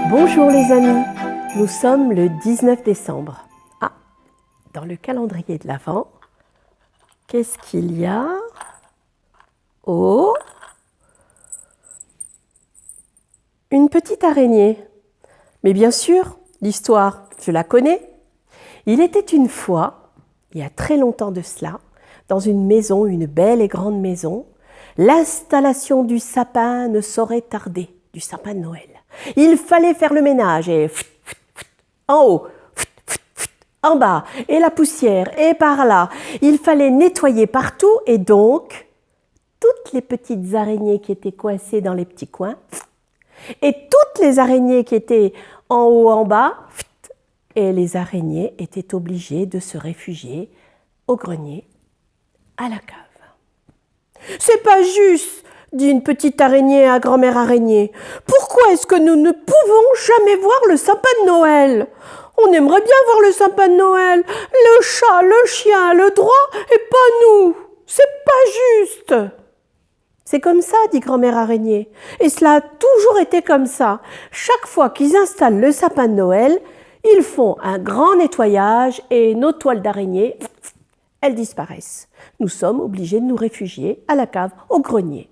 Bonjour les amis, nous sommes le 19 décembre. Ah, dans le calendrier de l'Avent, qu'est-ce qu'il y a? Oh, une petite araignée. Mais bien sûr, l'histoire, je la connais. Il était une fois, il y a très longtemps de cela, dans une maison, une belle et grande maison, l'installation du sapin ne saurait tarder, du sapin de Noël. Il fallait faire le ménage et en haut, en bas, et la poussière, et par là. Il fallait nettoyer partout et donc toutes les petites araignées qui étaient coincées dans les petits coins et toutes les araignées qui étaient en haut, en bas, et les araignées étaient obligées de se réfugier au grenier, à la cave. C'est pas juste, dit une petite araignée à grand-mère araignée. Pourquoi est-ce que nous ne pouvons jamais voir le sapin de Noël? On aimerait bien voir le sapin de Noël. Le chat, le chien, le droit, et pas nous. C'est pas juste. C'est comme ça, dit grand-mère araignée. Et cela a toujours été comme ça. Chaque fois qu'ils installent le sapin de Noël, ils font un grand nettoyage et nos toiles d'araignée, elles disparaissent. Nous sommes obligés de nous réfugier à la cave, au grenier.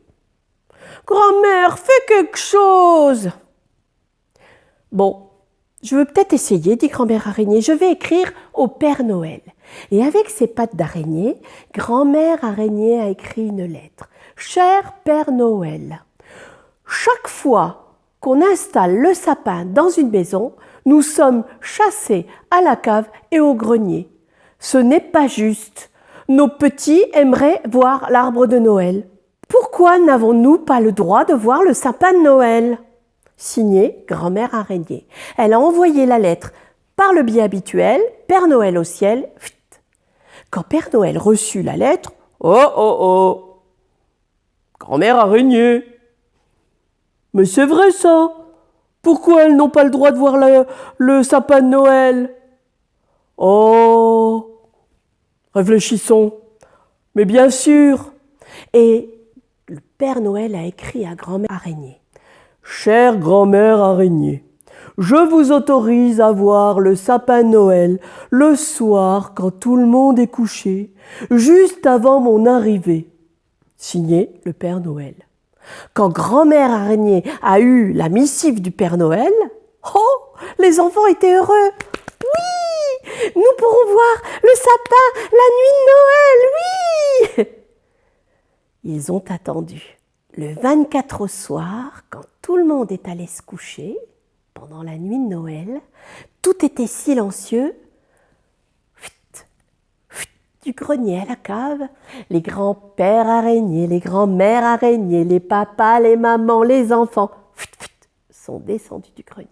Grand-mère, fais quelque chose! Bon, je veux peut-être essayer, dit grand-mère araignée. Je vais écrire au Père Noël. Et avec ses pattes d'araignée, grand-mère araignée a écrit une lettre. Cher Père Noël, chaque fois qu'on installe le sapin dans une maison, nous sommes chassés à la cave et au grenier. Ce n'est pas juste. Nos petits aimeraient voir l'arbre de Noël. Pourquoi n'avons-nous pas le droit de voir le sapin de Noël? Signé grand-mère araignée. Elle a envoyé la lettre par le biais habituel, Père Noël au ciel. Quand Père Noël reçut la lettre, oh oh oh, grand-mère araignée. Mais c'est vrai ça. Pourquoi elles n'ont pas le droit de voir le sapin de Noël? Oh, réfléchissons. Mais bien sûr. Et le Père Noël a écrit à grand-mère araignée. Chère grand-mère araignée, je vous autorise à voir le sapin de Noël le soir quand tout le monde est couché, juste avant mon arrivée. Signé le Père Noël. Quand grand-mère araignée a eu la missive du Père Noël, oh, les enfants étaient heureux. Oui, nous pourrons voir le sapin la nuit de Noël, oui. Ils ont attendu. Le 24 au soir, quand tout le monde est allé se coucher, pendant la nuit de Noël, tout était silencieux. Du grenier à la cave, les grands-pères araignées, les grands-mères araignées, les papas, les mamans, les enfants sont descendus du grenier.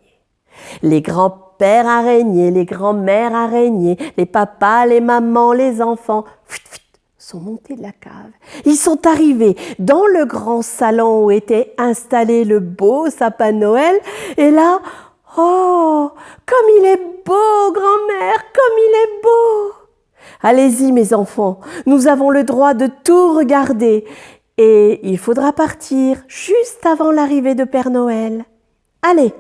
Les grands-pères araignées, les grands-mères araignées, les papas, les mamans, les enfants sont montés de la cave. Ils sont arrivés dans le grand salon où était installé le beau sapin de Noël. Et là, oh, comme il est beau, grand-mère, comme il est beau! Allez-y, mes enfants, nous avons le droit de tout regarder. Et il faudra partir juste avant l'arrivée de Père Noël. Allez!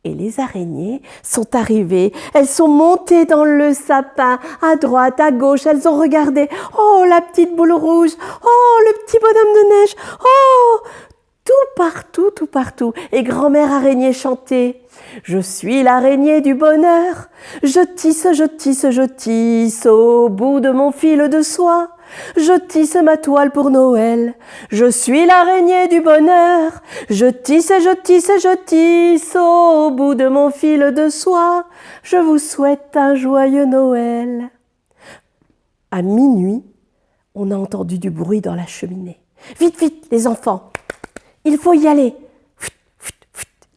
Et les araignées sont arrivées, elles sont montées dans le sapin, à droite, à gauche, elles ont regardé. Oh, la petite boule rouge, oh, le petit bonhomme de neige, oh, tout partout. Et grand-mère araignée chantait. Je suis l'araignée du bonheur, je tisse au bout de mon fil de soie. Je tisse ma toile pour Noël, je suis l'araignée du bonheur. Je tisse au bout de mon fil de soie. Je vous souhaite un joyeux Noël. À minuit, on a entendu du bruit dans la cheminée. Vite, les enfants, il faut y aller.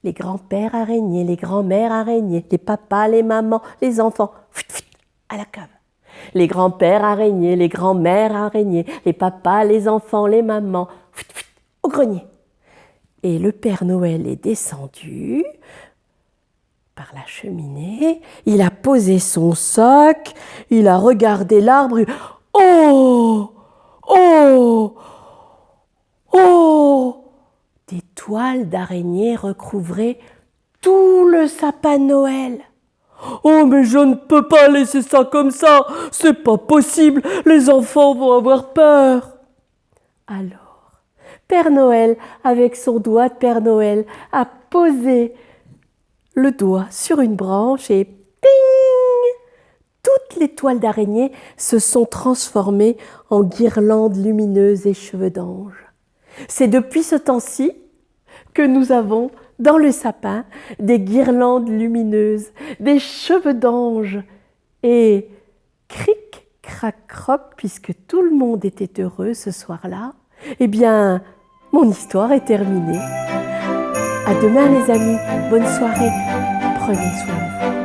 Les grands-pères araignées, les grands-mères araignées, les papas, les mamans, les enfants, à la cave. Les grands-pères araignées, les grands-mères araignées, les papas, les enfants, les mamans, au grenier. Et le Père Noël est descendu par la cheminée, il a posé son sac, il a regardé l'arbre. Oh! Oh! Oh! Des toiles d'araignée recouvraient tout le sapin de Noël. Oh, mais je ne peux pas laisser ça comme ça, c'est pas possible, les enfants vont avoir peur. Alors, Père Noël, avec son doigt de Père Noël, a posé le doigt sur une branche et ping! Toutes les toiles d'araignée se sont transformées en guirlandes lumineuses et cheveux d'ange. C'est depuis ce temps-ci que nous avons dans le sapin des guirlandes lumineuses, des cheveux d'ange et cric, crac, croc, puisque tout le monde était heureux ce soir-là, eh bien, mon histoire est terminée. À demain les amis, bonne soirée, prenez soin de vous.